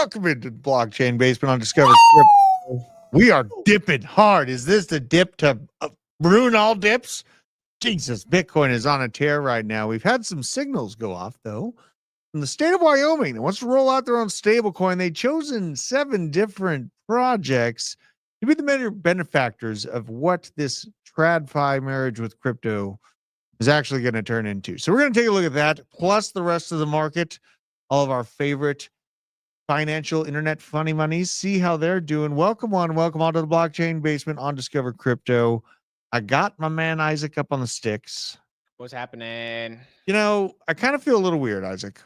Welcome into the blockchain basement on Discover Crypto. We are dipping hard. Is this the dip to ruin all dips? Jesus, Bitcoin is on a tear right now. We've had some signals go off, though. In the state of Wyoming, that wants to roll out their own stablecoin. They've chosen 7 different projects to be the benefactors of what this TradFi marriage with crypto is actually going to turn into. So we're going to take a look at that, plus the rest of the market, all of our favorite financial internet funny monies, see how they're doing. Welcome on to the blockchain basement on Discover Crypto. I got my man Isaac up on the sticks. What's happening? You know, I kind of feel a little weird, Isaac.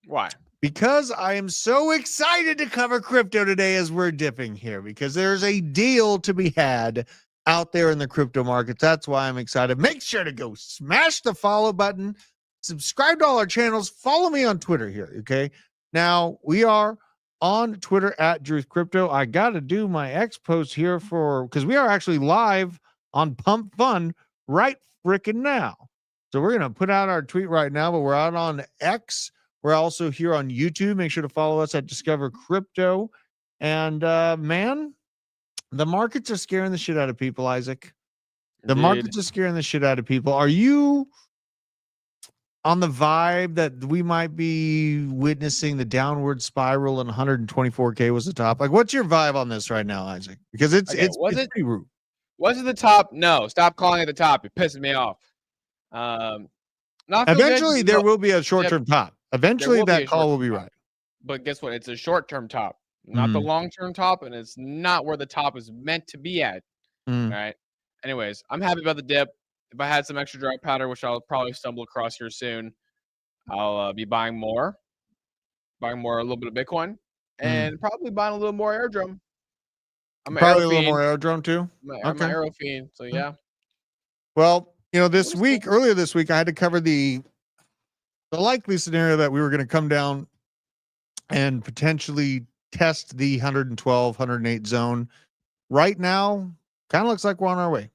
Why? Because I am so excited to cover crypto today as we're dipping here, because there's a deal to be had out there in the crypto markets. That's why I'm excited. Make sure to go smash the follow button, subscribe to all our channels, follow me on Twitter here, okay? Now, we are on Twitter at Druth Crypto. I got to do my X post here because we are actually live on Pump Fun right freaking now. So we're going to put out our tweet right now, but we're out on X. We're also here on YouTube. Make sure to follow us at Discover Crypto. And man, the markets are scaring the shit out of people, Isaac. The markets are scaring the shit out of people. Are you on the vibe that we might be witnessing the downward spiral and 124K was the top? Like, what's your vibe on this right now, Isaac? Because it's pretty rude. Was it the top? No, stop calling it the top. You're pissing me off. Eventually, there will be a short-term top. Eventually, that call will be right. But guess what? It's a short-term top, not the long-term top, and it's not where the top is meant to be at. All right. Anyways, I'm happy about the dip. If I had some extra dry powder, which I'll probably stumble across here soon, I'll be buying more, a little bit of Bitcoin, and probably buying a little more Aerodrome. Probably a little more Aerodrome too. I'm an Aero fiend, so yeah. Well, you know, earlier this week, I had to cover the likely scenario that we were going to come down and potentially test the 112, 108 zone. Right now, kind of looks like we're on our way.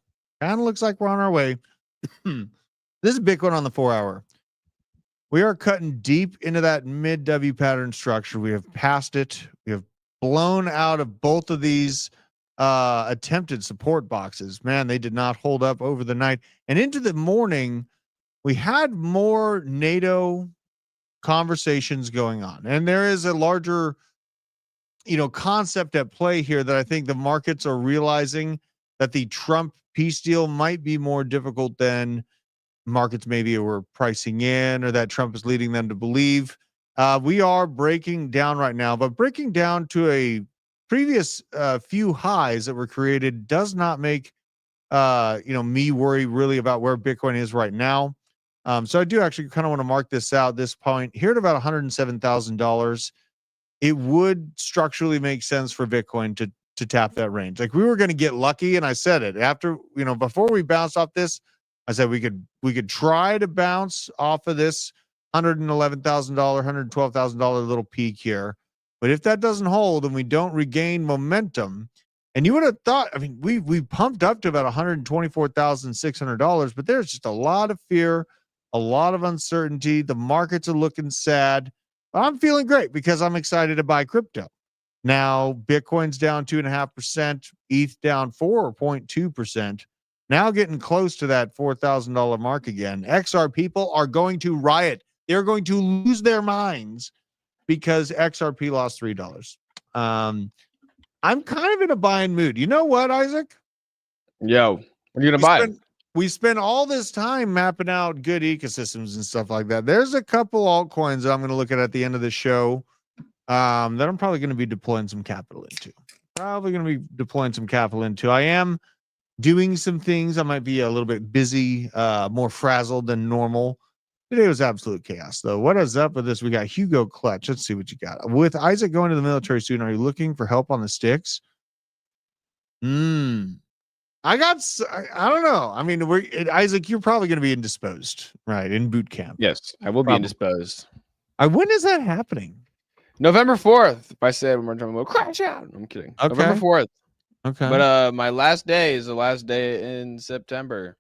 This is Bitcoin on the 4-hour. We are cutting deep into that mid W pattern structure. We have passed it. We have blown out of both of these attempted support boxes. Man, they did not hold up over the night. And into the morning, we had more NATO conversations going on. And there is a larger, concept at play here that I think the markets are realizing, that the Trump peace deal might be more difficult than markets maybe were pricing in, or that Trump is leading them to believe. We are breaking down right now, but breaking down to a previous few highs that were created does not make me worry really about where Bitcoin is right now. So I do actually kind of want to mark this out. This point here at about $107,000, it would structurally make sense for Bitcoin to tap that range. Like, we were going to get lucky, and I said it after, before we bounced off this, I said we could try to bounce off of this $111,000, $112,000 little peak here. But if that doesn't hold and we don't regain momentum, and you would have thought, I mean, we pumped up to about $124,600, but there's just a lot of fear, a lot of uncertainty. The markets are looking sad. But I'm feeling great because I'm excited to buy crypto. Now, Bitcoin's down 2.5%, ETH down 4.2%. Now getting close to that $4,000 mark again. XR people are going to riot. They're going to lose their minds because XRP lost $3. I'm kind of in a buying mood. You know what, Isaac? Yo, what are you going to buy? We spend all this time mapping out good ecosystems and stuff like that. There's a couple altcoins that I'm going to look at the end of the show that I'm probably going to be deploying some capital into. I am doing some things. I might be a little bit busy, more frazzled than normal. Today was absolute chaos, though. What is up with this? We got Hugo Clutch. Let's see what you got. With Isaac going to the military soon, are you looking for help on the sticks? I don't know. I mean, Isaac, you're probably going to be indisposed, right? In boot camp. Yes, I will be indisposed. When is that happening? November 4th. If I said we're trying to crash out, I'm kidding. Okay. November 4th. Okay. But my last day is the last day in September.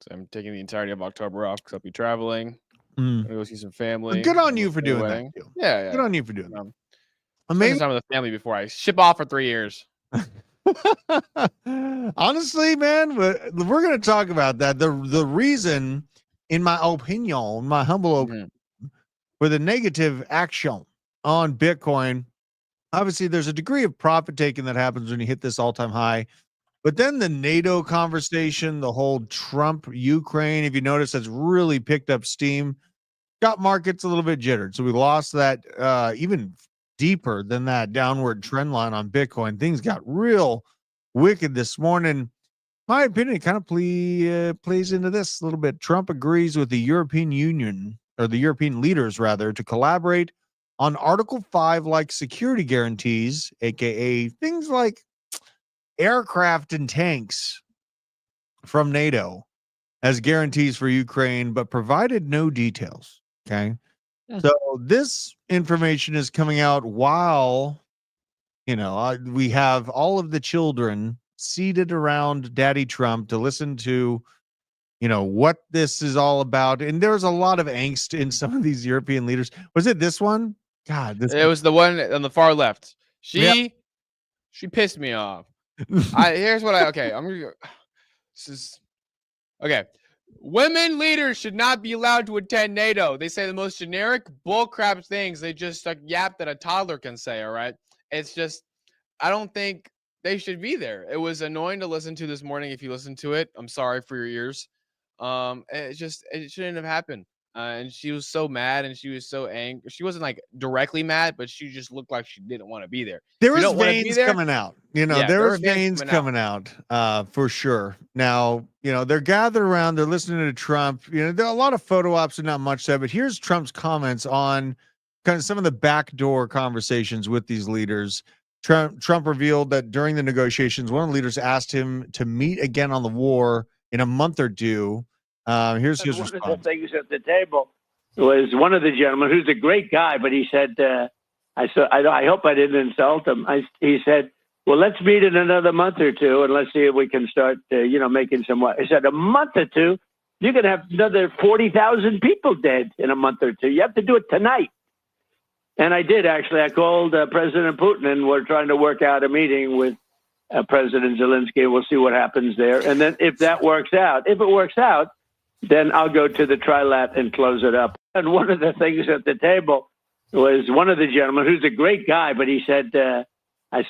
So I'm taking the entirety of October off because I'll be traveling. I'm gonna go see some family. Good on you for doing that. Yeah. Good on you for doing that. Spend some time with the family before I ship off for 3 years. Honestly, man, we're going to talk about that. The reason, in my opinion, my humble opinion, for the negative action on Bitcoin, obviously there's a degree of profit taking that happens when you hit this all-time high. But then the NATO conversation, the whole Trump, Ukraine, if you notice, has really picked up steam, got markets a little bit jittered. So we lost that even deeper than that downward trend line on Bitcoin. Things got real wicked this morning. My opinion kind of plays into this a little bit. Trump agrees with the European Union, or the European leaders rather, to collaborate on Article 5 like security guarantees, aka things like aircraft and tanks from NATO as guarantees for Ukraine, but provided no details. Okay. So this information is coming out while, we have all of the children seated around Daddy Trump to listen to, what this is all about. And there was a lot of angst in some of these European leaders. Was it this one? God, it was the one on the far left. She pissed me off. Here's what I'm gonna go. This is okay. Women leaders should not be allowed to attend NATO. They say the most generic bullcrap things. They just yap that a toddler can say. All right. It's just, I don't think they should be there. It was annoying to listen to this morning. If you listen to it, I'm sorry for your ears. It shouldn't have happened. And she was so mad and she was so angry. She wasn't like directly mad, but she just looked like she didn't want to be there. There was veins coming out. There was veins coming out for sure. Now, they're gathered around, they're listening to Trump. There are a lot of photo ops and not much said, but here's Trump's comments on kind of some of the backdoor conversations with these leaders. Trump revealed that during the negotiations, one of the leaders asked him to meet again on the war in a month or two. Here's his response. One of the things at the table was one of the gentlemen, who's a great guy, but he said, I hope I didn't insult him. He said, well, let's meet in another month or two, and let's see if we can start, making some. He said, a month or two, you're going to have another 40,000 people dead in a month or two. You have to do it tonight. And I did, actually. I called President Putin, and we're trying to work out a meeting with President Zelensky. We'll see what happens there. And then if it works out, then I'll go to the trilat and close it up. And one of the things at the table was one of the gentlemen, who's a great guy, but he said, I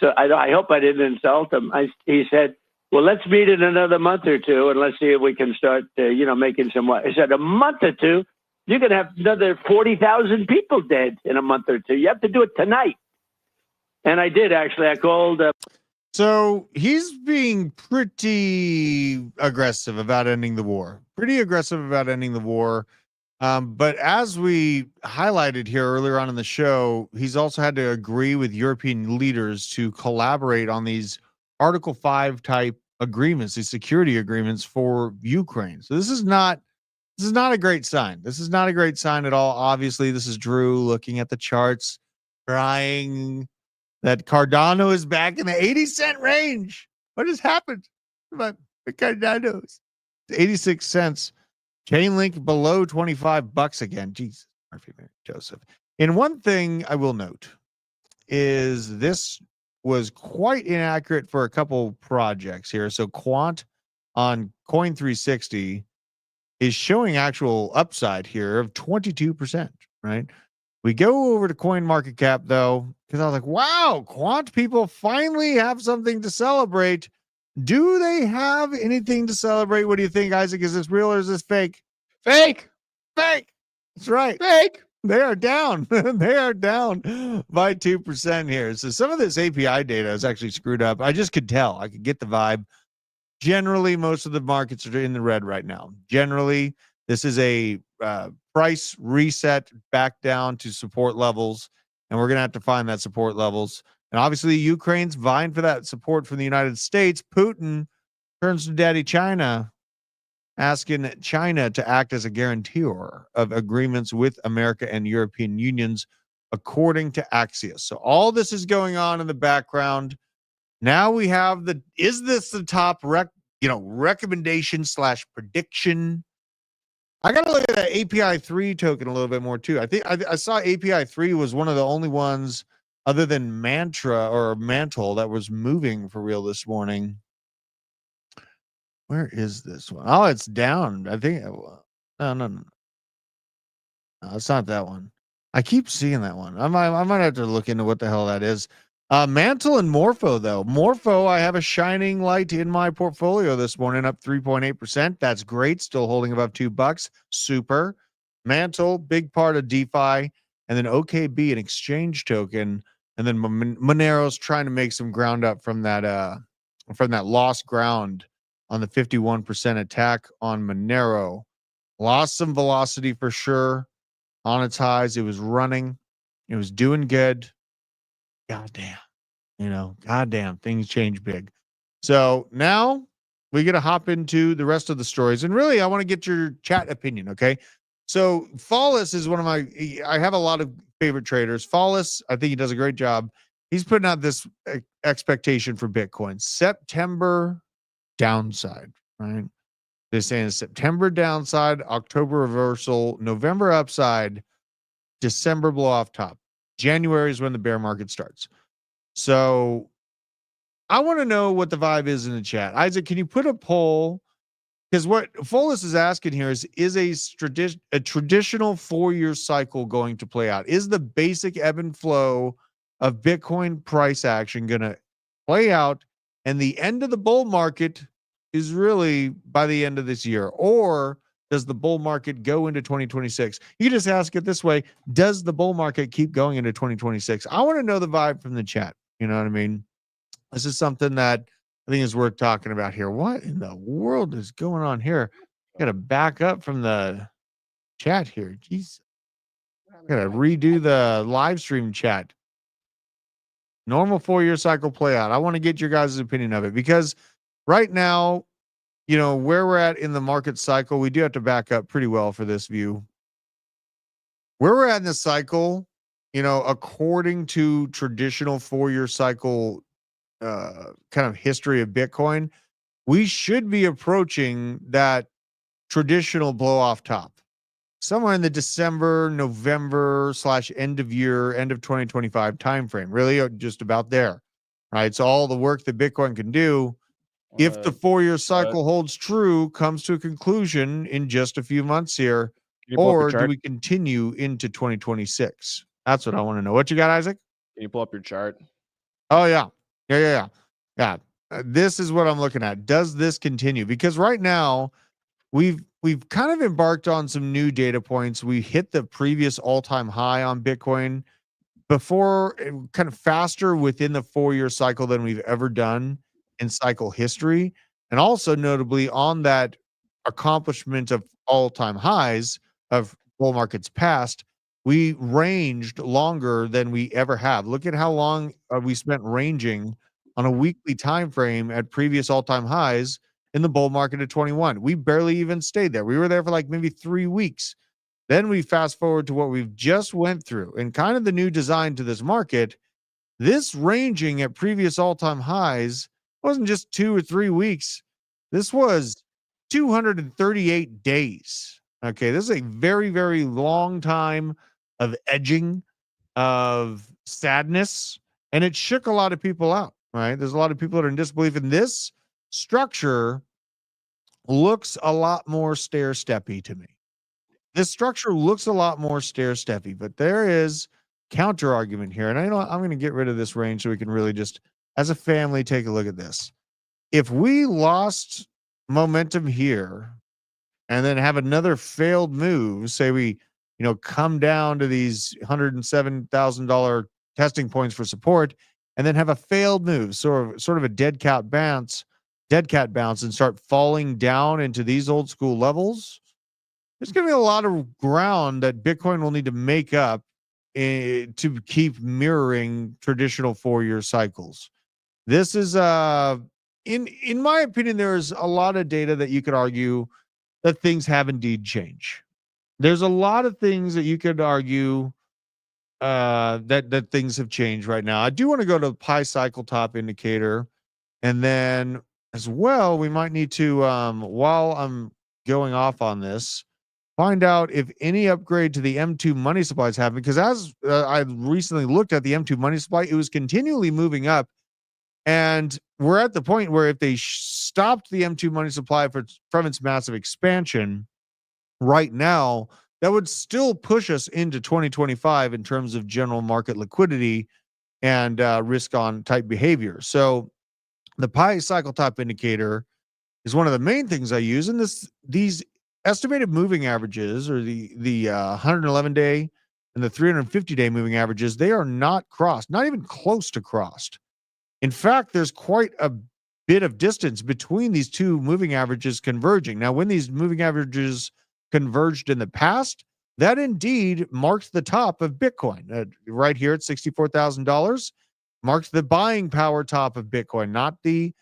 hope I didn't insult him. He said, well, let's meet in another month or two, and let's see if we can start, making some. He said, a month or two, you're going to have another 40,000 people dead in a month or two. You have to do it tonight. And I did, actually. I called. So he's being pretty aggressive about ending the war. But as we highlighted here earlier on in the show, he's also had to agree with European leaders to collaborate on these Article 5 type agreements, these security agreements for Ukraine. So this is not a great sign. This is not a great sign at all. Obviously, this is Drew looking at the charts, crying that Cardano is back in the 80-cent range. What has happened to my Cardano? It's 86 cents. Chainlink below $25 again. Jesus, Joseph. And one thing I will note is this was quite inaccurate for a couple projects here. So Quant on Coin360 is showing actual upside here of 22%, right? We go over to CoinMarketCap, though, because I was like, wow, quant people finally have something to celebrate. Do they have anything to celebrate? What do you think, Isaac? Is this real or is this fake? Fake. That's right. Fake. They are down. They are down by 2% here. So some of this API data is actually screwed up. I just could tell. I could get the vibe. Generally, most of the markets are in the red right now. Generally, this is a price reset back down to support levels, and we're going to have to find that support levels. And obviously, Ukraine's vying for that support from the United States. Putin turns to Daddy China, asking China to act as a guarantor of agreements with America and European unions, according to Axios. So all this is going on in the background. Now we have is this the top recommendation / prediction? I got to look at that API 3 token a little bit more too. I think I saw API 3 was one of the only ones other than Mantra or Mantle that was moving for real this morning. Where is this one? Oh, it's down. I think. No, it's not that one. I keep seeing that one. I might have to look into what the hell that is. Mantle and Morpho, though. Morpho, I have a shining light in my portfolio this morning, up 3.8%. That's great. Still holding above $2. Super. Mantle, big part of DeFi. And then OKB, an exchange token. And then Monero's trying to make some ground up from that lost ground on the 51% attack on Monero. Lost some velocity for sure. Monetized. It was running. It was doing good. Goddamn. Goddamn. Things change big. So now we get to hop into the rest of the stories. And really, I want to get your chat opinion, okay? So Follis is one of I have a lot of favorite traders. Follis, I think he does a great job. He's putting out this expectation for Bitcoin. September downside, right? They're saying September downside, October reversal, November upside, December blow off top. January is when the bear market starts. So I want to know what the vibe is in the chat. Isaac, can you put a poll? Because what Follis is asking here is a traditional 4-year cycle going to play out? Is the basic ebb and flow of Bitcoin price action going to play out, and the end of the bull market is really by the end of this year? Or does the bull market go into 2026? You just ask it this way. Does the bull market keep going into 2026? I want to know the vibe from the chat. You know what I mean? This is something that I think is worth talking about here. What in the world is going on here? Got to back up from the chat here. Jeez. Got to redo the live stream chat. Normal 4-year cycle play out. I want to get your guys' opinion of it, because right now, where we're at in the market cycle, we do have to back up pretty well for this view. Where we're at in the cycle, according to traditional 4-year cycle kind of history of Bitcoin, we should be approaching that traditional blow off top somewhere in the December, November / end of year, end of 2025 timeframe. Really, just about there, right? So all the work that Bitcoin can do, if the 4-year cycle holds true, comes to a conclusion in just a few months here, or do we continue into 2026? That's what I want to know. What you got, Isaac? Can you pull up your chart? Oh, yeah. Yeah. This is what I'm looking at. Does this continue? Because right now, we've kind of embarked on some new data points. We hit the previous all-time high on Bitcoin before, kind of faster within the 4-year cycle than we've ever done in cycle history. And also notably on that accomplishment of all-time highs of bull markets past, we ranged longer than we ever have. Look at how long we spent ranging on a weekly time frame at previous all-time highs in the bull market of 21. We barely even stayed there. We were there for like maybe 3 weeks. Then we fast forward to what we've just went through, and kind of the new design to this market. This ranging at previous all-time highs wasn't just 2 or 3 weeks. This was 238 days. Okay, this is a very, very long time of edging, of sadness, and it shook a lot of people out, right? There's a lot of people that are in disbelief, and this structure looks a lot more stair-steppy to me. This structure looks a lot more stair-steppy, but there is counter argument here. And I'm going to get rid of this range so we can really just, as a family, take a look at this. If we lost momentum here and then have another failed move, say we, come down to these $107,000 testing points for support, and then have a failed move, sort of a dead cat bounce, and start falling down into these old school levels, there's going to be a lot of ground that Bitcoin will need to make up to keep mirroring traditional 4-year cycles. This is in my opinion, there's a lot of data that you could argue that things have indeed changed. There's a lot of things that you could argue that things have changed right now. I do want to go to the Pi cycle top indicator, and then as well, we might need to while I'm going off on this, find out if any upgrade to the M2 money supply is happening. Because as I recently looked at the M2 money supply, it was continually moving up. And we're at the point where if they stopped the M2 money supply from its massive expansion right now, that would still push us into 2025 in terms of general market liquidity and risk on type behavior. So the Pi cycle top indicator is one of the main things I use. And these estimated moving averages, or the 111 day and the 350 day moving averages, they are not crossed, not even close to crossed. In fact, there's quite a bit of distance between these two moving averages converging. Now, when these moving averages converged in the past, that indeed marked the top of Bitcoin. Right here at $64,000, marks the buying power top of Bitcoin, not the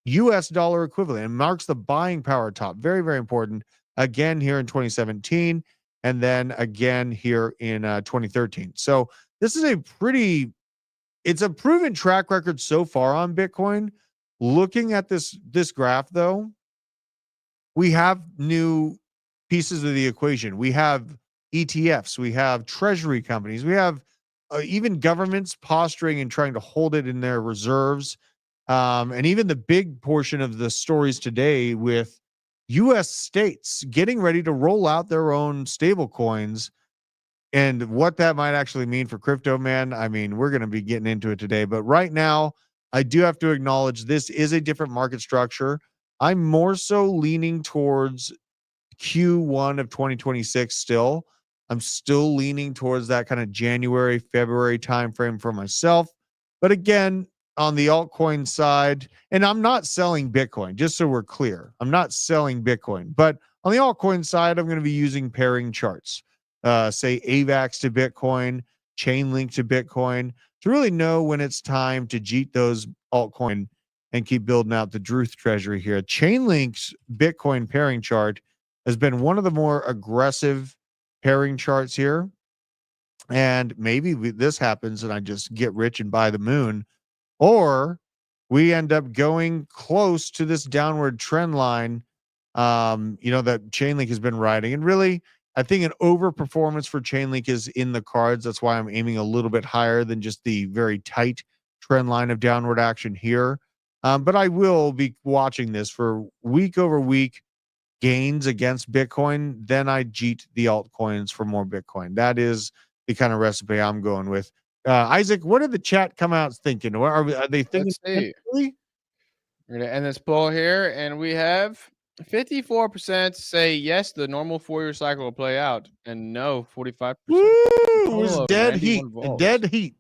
US dollar equivalent. It marks the buying power top. Very, very important. Again here in 2017, and then again here in 2013. So this is it's a proven track record so far on Bitcoin. Looking at this graph, though, we have new pieces of the equation. We have ETFs, we have treasury companies, we have even governments posturing and trying to hold it in their reserves. And even the big portion of the stories today with US states getting ready to roll out their own stable coins. And what that might actually mean for crypto, man, I mean, we're going to be getting into it today. But right now, I do have to acknowledge this is a different market structure. I'm more so leaning towards Q1 of 2026 still. I'm still leaning towards that kind of January, February timeframe for myself. But again, on the altcoin side, and I'm not selling Bitcoin, just so we're clear. I'm not selling Bitcoin. But on the altcoin side, I'm going to be using pairing charts. Say AVAX to Bitcoin, Chainlink to Bitcoin, to really know when it's time to jeet those altcoin and keep building out the Druth treasury here. Chainlink's Bitcoin pairing chart has been one of the more aggressive pairing charts here. And maybe this happens and I just get rich and buy the moon, or we end up going close to this downward trend line, that Chainlink has been riding. And really, I think an overperformance for Chainlink is in the cards. That's why I'm aiming a little bit higher than just the very tight trend line of downward action here. But I will be watching this for week over week gains against Bitcoin. Then I jeet the altcoins for more Bitcoin. That is the kind of recipe I'm going with. Isaac, what did the chat come out thinking? Are they thinking? Let's see. We're going to end this poll here, and we have 54% say yes, the normal 4-year cycle will play out, and no, 45%. Woo! It was dead heat. Dead heat.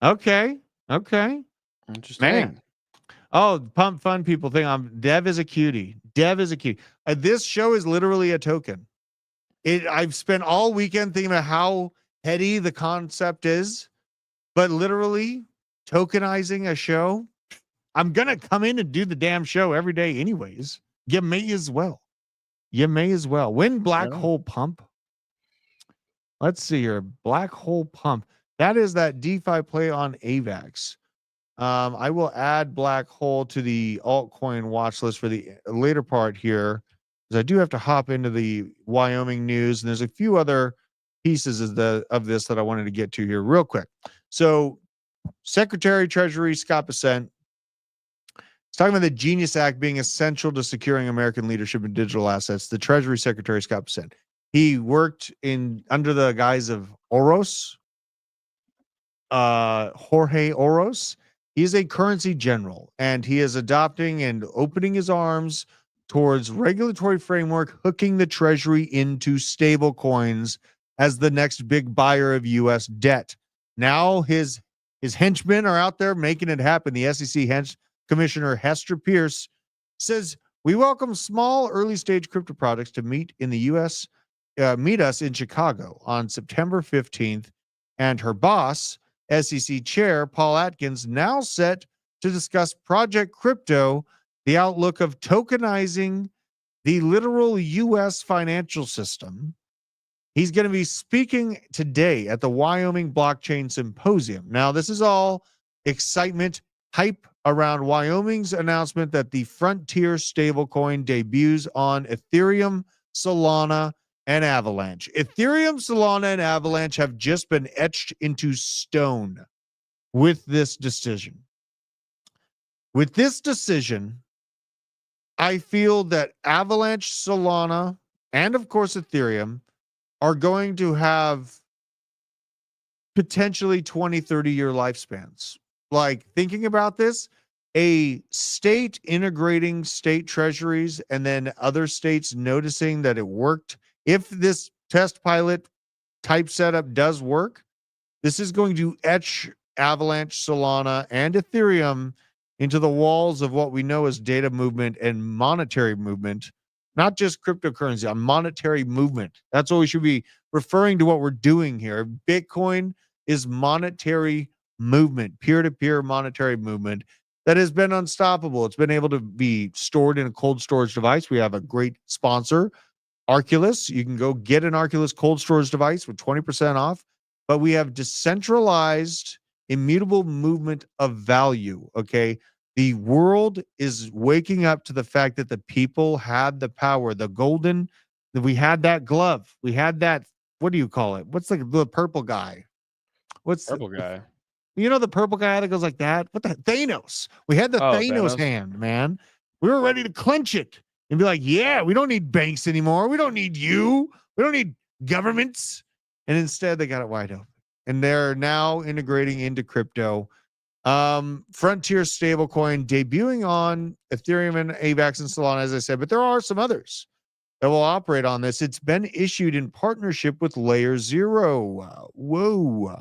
Okay. Interesting. Man. Oh, pump fun people think Dev is a cutie. Dev is a cutie. This show is literally a token. I've spent all weekend thinking about how heady the concept is, but literally tokenizing a show. I'm gonna come in and do the damn show every day anyways. You may as well. When Black Hole Pump. Let's see here. Black Hole Pump. That is that DeFi play on AVAX. I will add Black Hole to the altcoin watch list for the later part here, because I do have to hop into the Wyoming news, and there's a few other pieces of this that I wanted to get to here real quick. So, Secretary Treasury Scott Bessent is talking about the Genius Act being essential to securing American leadership in digital assets. The Treasury Secretary Scott Bessent, he worked under the guise of Oros, Jorge Oros. He's a currency general, and he is adopting and opening his arms towards regulatory framework, hooking the Treasury into stable coins as the next big buyer of U.S. debt. Now his henchmen are out there making it happen. The SEC Commissioner Hester Pierce says, "We welcome small early-stage crypto projects to meet in the U.S. Meet us in Chicago on September 15th." And her boss, SEC Chair Paul Atkins, now set to discuss Project Crypto, the outlook of tokenizing the literal U.S. financial system. He's going to be speaking today at the Wyoming Blockchain Symposium. Now, this is all excitement, hype around Wyoming's announcement that the Frontier stablecoin debuts on Ethereum, Solana, and Avalanche. Ethereum, Solana, and Avalanche have just been etched into stone with this decision. With this decision, I feel that Avalanche, Solana, and of course Ethereum are going to have potentially 20, 30-year lifespans. Like, thinking about this, a state integrating state treasuries and then other states noticing that it worked. If this test pilot type setup does work, this is going to etch Avalanche, Solana, and Ethereum into the walls of what we know as data movement and monetary movement, not just cryptocurrency, on monetary movement. That's what we should be referring to what we're doing here. Bitcoin is monetary movement, peer-to-peer monetary movement that has been unstoppable. It's been able to be stored in a cold storage device. We have a great sponsor, Arculus. You can go get an Arculus cold storage device with 20% off, but we have decentralized, immutable movement of value. Okay. The world is waking up to the fact that the people had the power, we had that glove. We had that, what do you call it? What's the purple guy? What's Purple guy? You know, the purple guy that goes like that? What the Thanos? We had the Thanos hand, man. We were ready to clench it and be like, yeah, we don't need banks anymore. We don't need you. We don't need governments. And instead they got it wide open. And they're now integrating into crypto. Frontier stablecoin debuting on Ethereum and AVAX and Solana, as I said, but there are some others that will operate on this. It's been issued in partnership with Layer Zero. Whoa.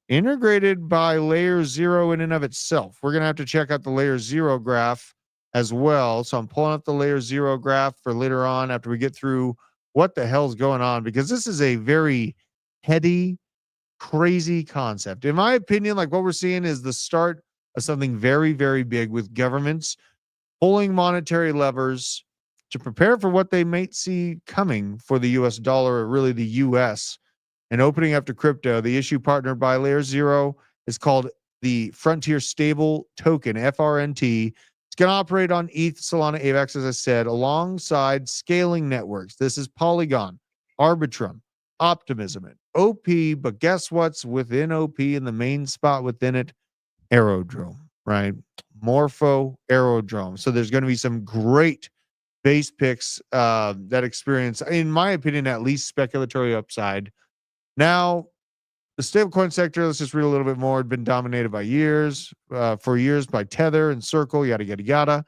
Integrated by Layer Zero in and of itself. We're going to have to check out the Layer Zero graph as well. So I'm pulling up the Layer Zero graph for later on after we get through what the hell's going on, because this is a very heady, crazy concept. In my opinion, like, what we're seeing is the start of something very, very big, with governments pulling monetary levers to prepare for what they might see coming for the US dollar, or really the US, and opening up to crypto. The issue partnered by Layer Zero is called the Frontier Stable Token, FRNT. It's going to operate on ETH, Solana, AVAX, as I said, alongside scaling networks. This is Polygon, Arbitrum, Optimism, and OP, but guess what's within OP in the main spot within it? Aerodrome, right? Morpho, Aerodrome. So there's going to be some great base picks that experience, in my opinion, at least speculatory upside. Now, the stablecoin sector, let's just read a little bit more, had been dominated for years by Tether and Circle, yada, yada, yada.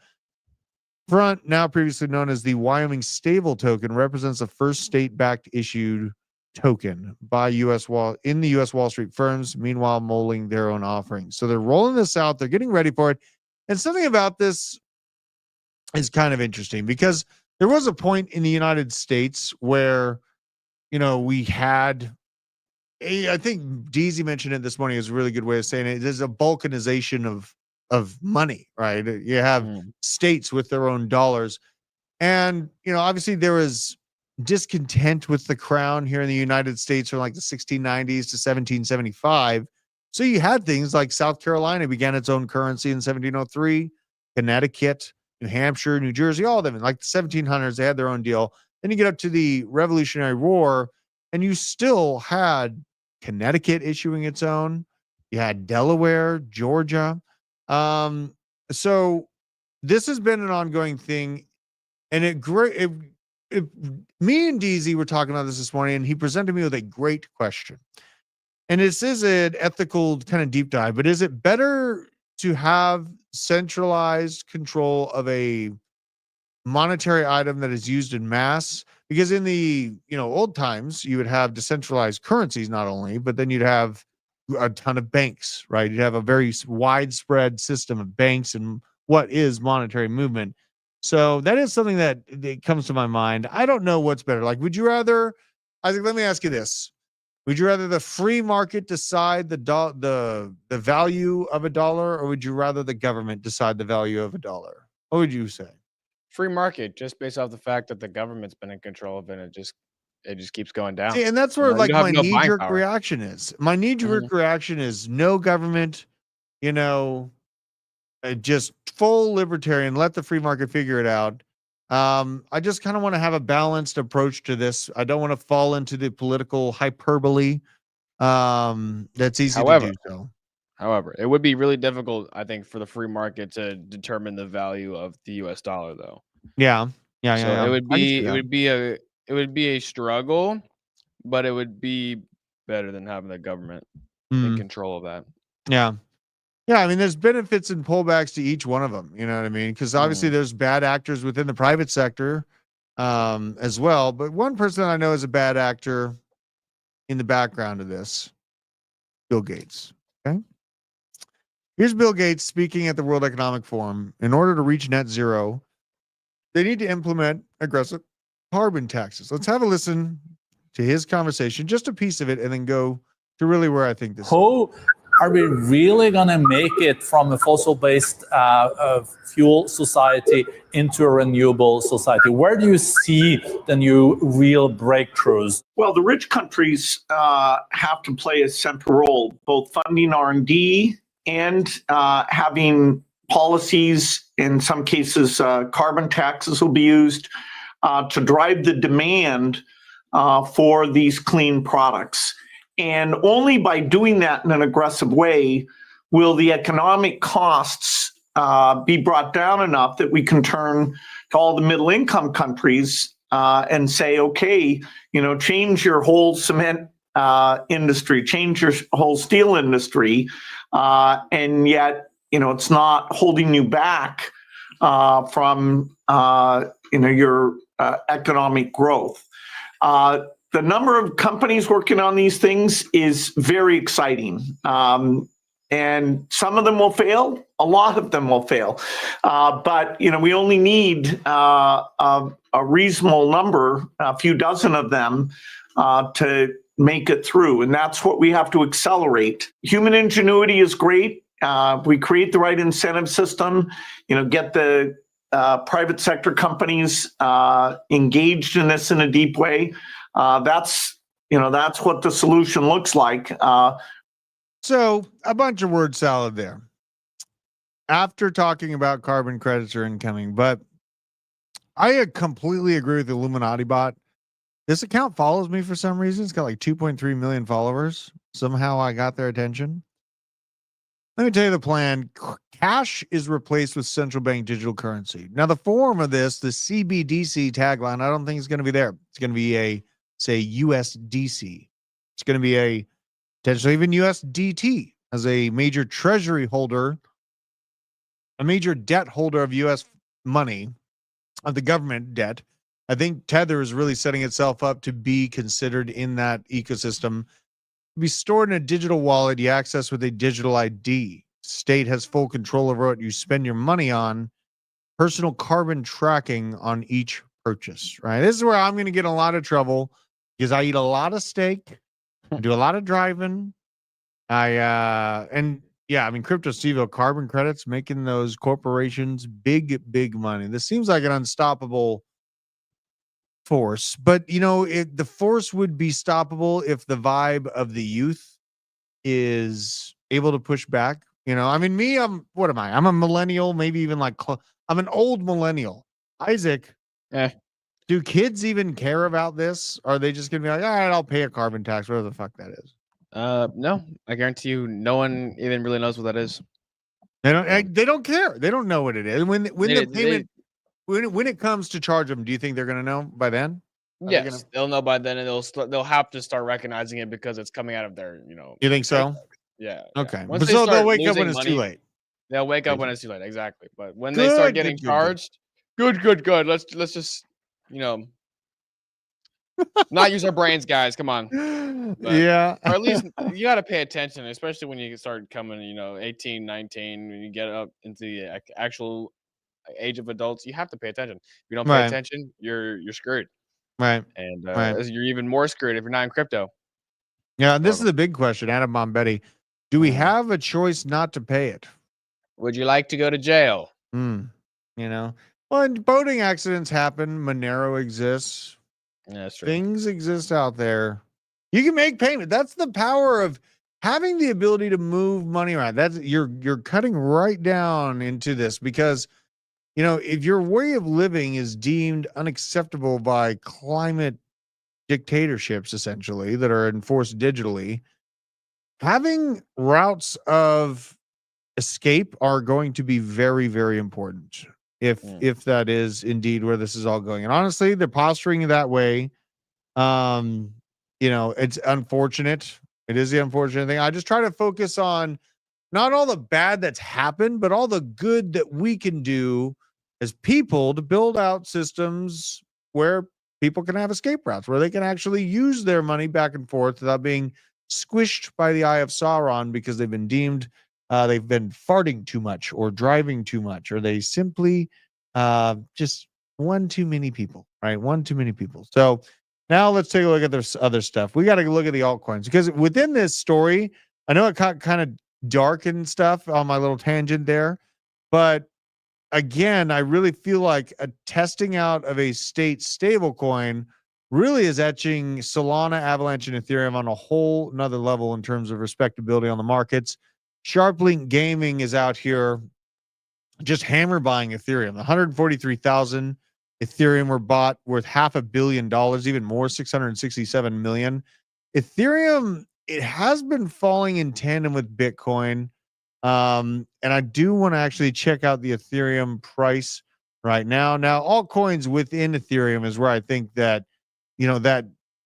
Front, now previously known as the Wyoming Stable Token, represents the first state-backed issued token by the U.S. Wall Street firms, meanwhile molding their own offerings. So they're rolling this out. They're getting ready for it. And something about this is kind of interesting, because there was a point in the United States where, we had, I think DZ mentioned it this morning, is a really good way of saying it. There's a balkanization of money, right? You have states with their own dollars. And, obviously there was discontent with the crown here in the United States from like the 1690s to 1775. So you had things like South Carolina began its own currency in 1703, Connecticut, New Hampshire, New Jersey, all of them in like the 1700s, they had their own deal. Then you get up to the Revolutionary War, and you still had Connecticut issuing its own. You had Delaware, Georgia. So this has been an ongoing thing. And me and DZ were talking about this morning, and he presented me with a great question. And this is an ethical kind of deep dive, but is it better to have centralized control of a monetary item that is used in mass? Because in the old times, you would have decentralized currencies not only, but then you'd have a ton of banks, right? You'd have a very widespread system of banks and what is monetary movement. So that is something that comes to my mind. I don't know what's better. Like, would you rather, Isaac, let me ask you this. Would you rather the free market decide the value of a dollar, or would you rather the government decide the value of a dollar? What would you say? Free market, just based off the fact that the government's been in control of it, and it just keeps going down. See, and that's where like my knee-jerk reaction is. My knee-jerk reaction is no government, just full libertarian, let the free market figure it out. I just kind of want to have a balanced approach to this. I don't want to fall into the political hyperbole. That's easy to do so. However, it would be really difficult, I think, for the free market to determine the value of the US dollar, though. Yeah. It would be a struggle, but it would be better than having the government in control of that. Yeah. Yeah, I mean, there's benefits and pullbacks to each one of them. You know what I mean? Because obviously there's bad actors within the private sector as well. But one person I know is a bad actor in the background of this, Bill Gates. Okay. Here's Bill Gates speaking at the World Economic Forum. In order to reach net zero, they need to implement aggressive carbon taxes. Let's have a listen to his conversation, just a piece of it, and then go to really where I think this is. Are we really going to make it from a fossil-based fuel society into a renewable society? Where do you see the new real breakthroughs? Well, the rich countries have to play a central role, both funding R&D and having policies. In some cases, carbon taxes will be used to drive the demand for these clean products. And only by doing that in an aggressive way will the economic costs be brought down enough that we can turn to all the middle income countries and say, okay, change your whole cement industry, change your whole steel industry. And yet, it's not holding you back from, your economic growth. The number of companies working on these things is very exciting. And some of them will fail. A lot of them will fail. But, we only need a reasonable number, a few dozen of them, to make it through. And that's what we have to accelerate. Human ingenuity is great. We create the right incentive system, get the private sector companies engaged in this in a deep way. That's what the solution looks like. So a bunch of word salad there. After talking about carbon credits are incoming, but I completely agree with the Illuminati bot. This account follows me for some reason. It's got like 2.3 million followers. Somehow I got their attention. Let me tell you the plan. Cash is replaced with central bank digital currency. Now, the form of this, the CBDC tagline, I don't think it's going to be there. It's going to be a, say, USDC. It's going to be a potentially even USDT as a major treasury holder, a major debt holder of US money, of the government debt. I think Tether is really setting itself up to be considered in that ecosystem. Be stored in a digital wallet you access with a digital ID. State has full control over what you spend your money on. Personal carbon tracking on each purchase, right? This is where I'm going to get in a lot of trouble because I eat a lot of steak, I do a lot of driving. Crypto Steve, carbon credits, making those corporations big money. This seems like an unstoppable force, but the force would be stoppable if the vibe of the youth is able to push back. What am I? I'm a millennial, maybe even I'm an old millennial. Isaac, do kids even care about this? Or are they just gonna be like, all right, I'll pay a carbon tax, whatever the fuck that is? No, I guarantee you, no one even really knows what that is. They don't care. They don't know what it is. When it comes to charge them, do you think they're going to know by then? Yes, they'll know by then, and they'll have to start recognizing it because it's coming out of their, You think so? Yeah. Okay. But so they'll wake up when it's too late. They'll wake up when it's too late. Exactly. But when they start getting charged, good. Let's just, not use our brains, guys. Come on. But, yeah. Or at least you got to pay attention, especially when you start coming, 18, 19, when you get up into the actual age of adults. You have to pay attention. If you don't pay attention, you're screwed. Right. And you're even more screwed if you're not in crypto. Yeah. And this is the big question, Adam Bombetti. Do we have a choice not to pay it? Would you like to go to jail? Well, and boating accidents happen. Monero exists. Yeah, that's true. Things exist out there. You can make payment. That's the power of having the ability to move money around. That's you're cutting right down into this because you know, if your way of living is deemed unacceptable by climate dictatorships, essentially, that are enforced digitally, having routes of escape are going to be very, very important if that is indeed where this is all going. And honestly, they're posturing that way. You know, it's unfortunate. It is the unfortunate thing. I just try to focus on not all the bad that's happened, but all the good that we can do as people to build out systems where people can have escape routes, where they can actually use their money back and forth without being squished by the eye of Sauron because they've been deemed they've been farting too much or driving too much, or they simply just one too many people, right? One too many people. So now let's take a look at this other stuff. We got to look at the altcoins because within this story, I know it got kind of dark and stuff on my little tangent there, but again, I really feel like a testing out of a state stablecoin really is etching Solana, Avalanche, and Ethereum on a whole nother level in terms of respectability on the markets. SharpLink Gaming is out here just hammer buying Ethereum. 143,000 Ethereum were bought worth $500 million, even more, 667 million. Ethereum, it has been falling in tandem with Bitcoin. And I do want to actually check out the Ethereum price right now. Now, altcoins within Ethereum is where I think that, you know, that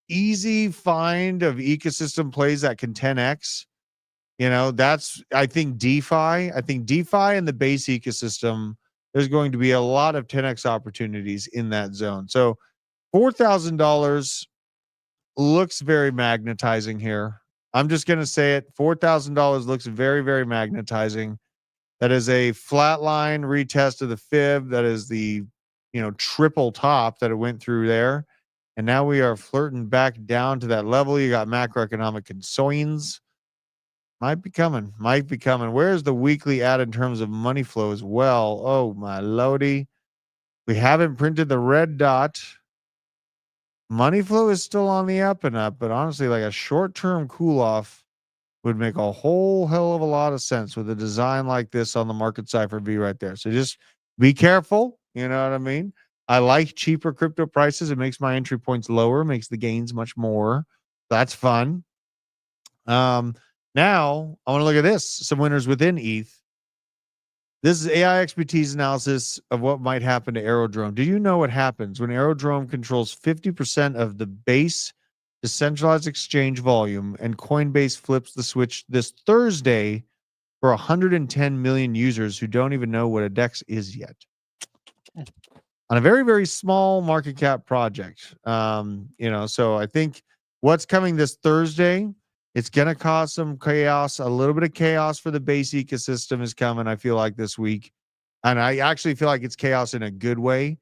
easy find of ecosystem plays that can 10x. You know, that's, I think DeFi and the base ecosystem, there's going to be a lot of 10x opportunities in that zone. So $4,000 looks very magnetizing here. I'm just going to say it. $4,000 looks very, very magnetizing. That is a flat line retest of the fib. That is the, you know, triple top that it went through there. And now we are flirting back down to that level. You got macroeconomic concerns. Might be coming. Where's the weekly ad in terms of money flow as well? Oh, my lordy. We haven't printed the red dot. Money flow is still on the up and up, but honestly, like a short-term cool-off would make a whole hell of a lot of sense with a design like this on the market cipher V right there. So just be careful. You know what I mean? I like cheaper crypto prices. It makes my entry points lower, makes the gains much more. That's fun. Now, I want to look at this. Some winners within ETH. This is AI expertise analysis of what might happen to Aerodrome. Do you know what happens when Aerodrome controls 50% of the base decentralized exchange volume and Coinbase flips the switch this Thursday for 110 million users who don't even know what a DEX is yet? On a very, very small market cap project. You know, so I think what's coming this Thursday, it's going to cause some chaos. A little bit of chaos for the base ecosystem is coming, I feel like, this week. And I actually feel like it's chaos in a good way.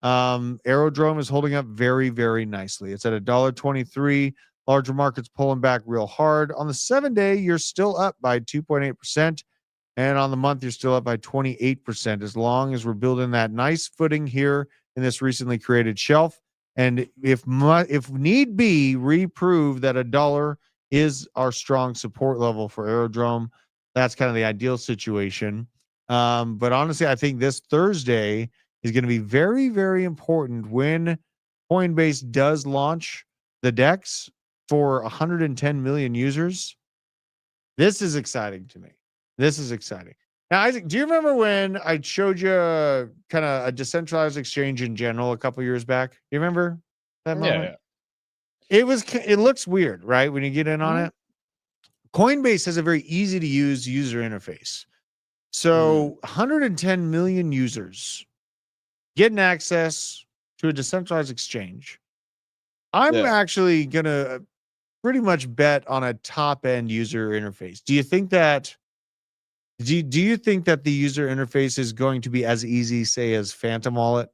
Aerodrome is holding up very, very nicely. It's at $1.23. Larger markets pulling back real hard. On the 7-day, you're still up by 2.8%. And on the month, you're still up by 28%, as long as we're building that nice footing here in this recently created shelf. And if need be, reprove that $1 is our strong support level for Aerodrome. That's kind of the ideal situation. But honestly, I think this Thursday is going to be very, very important when Coinbase does launch the DEX for 110 million users. This is exciting to me. This is exciting. Now, Isaac, do you remember when I showed you kind of a decentralized exchange in general a couple years back? Do you remember that moment? Yeah. It looks weird, right? When you get in on it. Coinbase has a very easy to use user interface. So 110 million users getting access to a decentralized exchange. I'm actually going to pretty much bet on a top end user interface. Do you think that the user interface is going to be as easy, say, as Phantom Wallet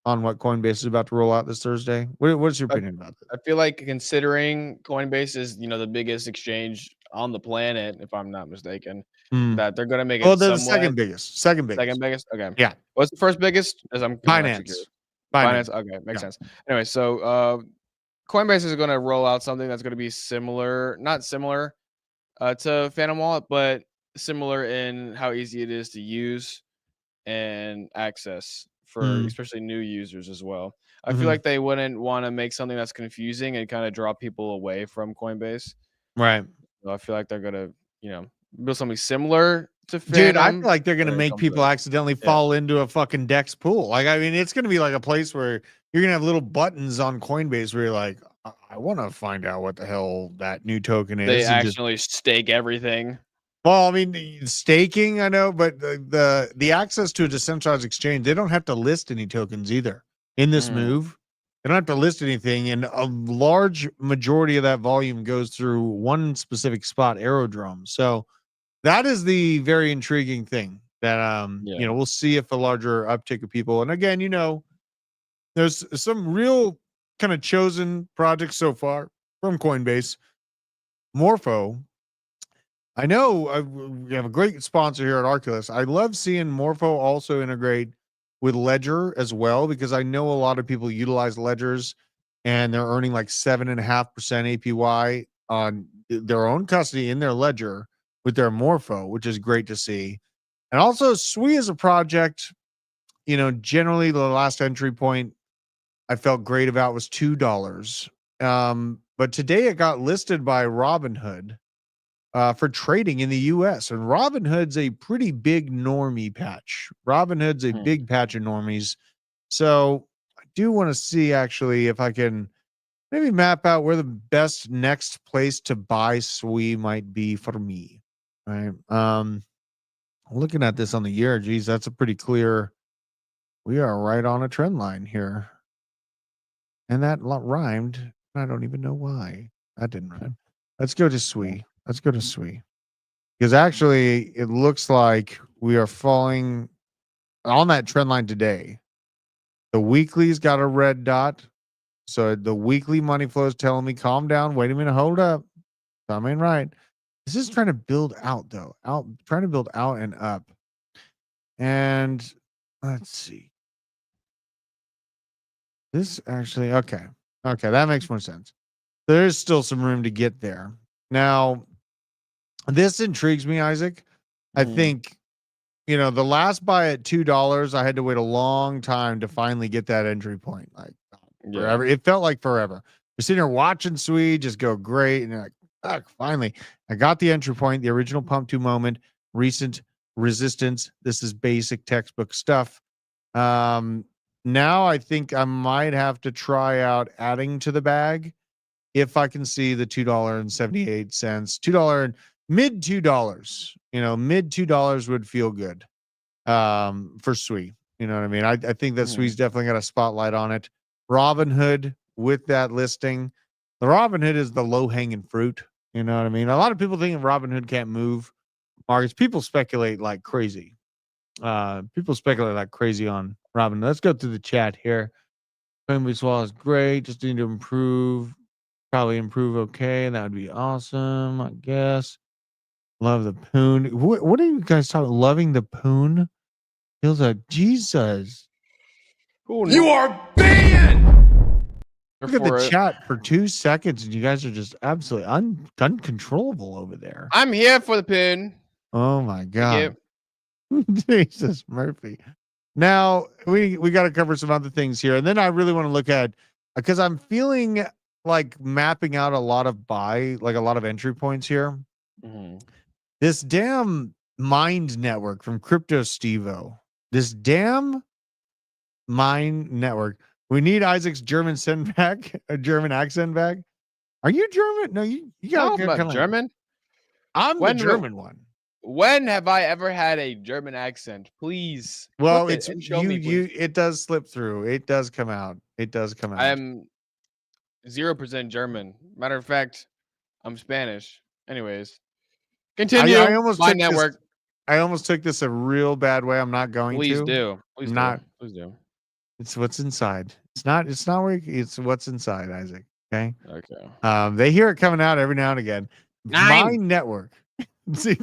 on what Coinbase is about to roll out this Thursday? What's your opinion about that? I feel like, considering Coinbase is, you know, the biggest exchange on the planet, if I'm not mistaken, that they're going to make it. Well, they're the second biggest. Second biggest. Okay. Yeah. What's the first biggest? As I'm Binance. Okay, makes sense. Anyway, so Coinbase is going to roll out something that's going to be similar, not similar to Phantom Wallet, but similar in how easy it is to use. and access for Mm. especially new users as well. I Mhm. feel like they wouldn't want to make something that's confusing and kind of draw people away from Coinbase. Right. So I feel like they're gonna, build something similar to Dude, I Phantom. feel like they're gonna when it make comes to people that. accidentally Yeah. fall into a fucking DEX pool. Like, I mean, it's gonna be like a place where you're gonna have little buttons on Coinbase where you're like, I want to find out what the hell that new token is. They and just actually stake everything. Well, I mean, staking, I know, but the access to a decentralized exchange, they don't have to list any tokens either in this Mhm. move. They don't have to list anything, and a large majority of that volume goes through one specific spot, Aerodrome. So that is the very intriguing thing that Yeah. we'll see if a larger uptick of people. And again, there's some real kind of chosen projects so far from Coinbase. Morpho, I know we have a great sponsor here at Arculus. I love seeing Morpho also integrate with Ledger as well, because I know a lot of people utilize Ledgers and they're earning like 7.5% APY on their own custody in their Ledger with their Morpho, which is great to see. And also, Sui is a project, generally the last entry point I felt great about was $2. But today it got listed by Robinhood for trading in the US. And Robinhood's a pretty big normie patch. Robinhood's a Hmm. big patch of normies. So I do want to see actually if I can maybe map out where the best next place to buy SWI might be for me. Right. Looking at this on the year, geez, that's a pretty clear. We are right on a trend line here. And that rhymed. I don't even know why. That didn't rhyme. Let's go to SWI. Let's go to SWI. Because actually, it looks like we are falling on that trend line today. The weekly's got a red dot. So the weekly money flow is telling me, calm down. Wait a minute. Hold up. Something right. This is trying to build out, though. Trying to build out and up. And let's see. This actually, okay. Okay. That makes more sense. There's still some room to get there. Now, this intrigues me, Isaac. I Mhm. think the last buy at $2, I had to wait a long time to finally get that entry point. Like forever. It felt like forever. You're sitting here watching Swede just go great. And you're like, fuck, finally. I got the entry point, the original pump to moment, recent resistance. This is basic textbook stuff. Now I think I might have to try out adding to the bag if I can see the $2.78, $2 mid $2, mid $2 would feel good for Sui. You know what I mean? I think that Sui's definitely got a spotlight on it. Robinhood with that listing. The Robinhood is the low hanging fruit. You know what I mean? A lot of people think Robinhood can't move markets. People speculate like crazy. People speculate like crazy on Robinhood. Let's go through the chat here. Coinbase Wall is great. Just need to improve. Probably improve okay. That would be awesome, I guess. Love the poon. What are you guys talking? Loving the poon? Feels like Jesus. You are banned. Look at the chat for 2 seconds, and you guys are just absolutely uncontrollable over there. I'm here for the pin. Oh my God. Jesus Murphy. Now we got to cover some other things here, and then I really want to look at, because I'm feeling like mapping out a lot of entry points here. Mhm. This damn Mind Network from Crypto Stevo. This damn Mind Network. We need Isaac's German send back, a German accent back. Are you German? No, you got No, I'm not German. I'm the German one. When have I ever had a German accent? Please. Well, flip it's it and show me, you. please. It does slip through. It does come out. It does come out. I am 0% German. Matter of fact, I'm Spanish. Anyways, continue. I almost My took network. I almost took this a real bad way. I'm not going Please to. do. Please not. do. Please do. It's what's inside. It's not where it's what's inside, Isaac. Okay. Okay. They hear it coming out every now and again. My network. See,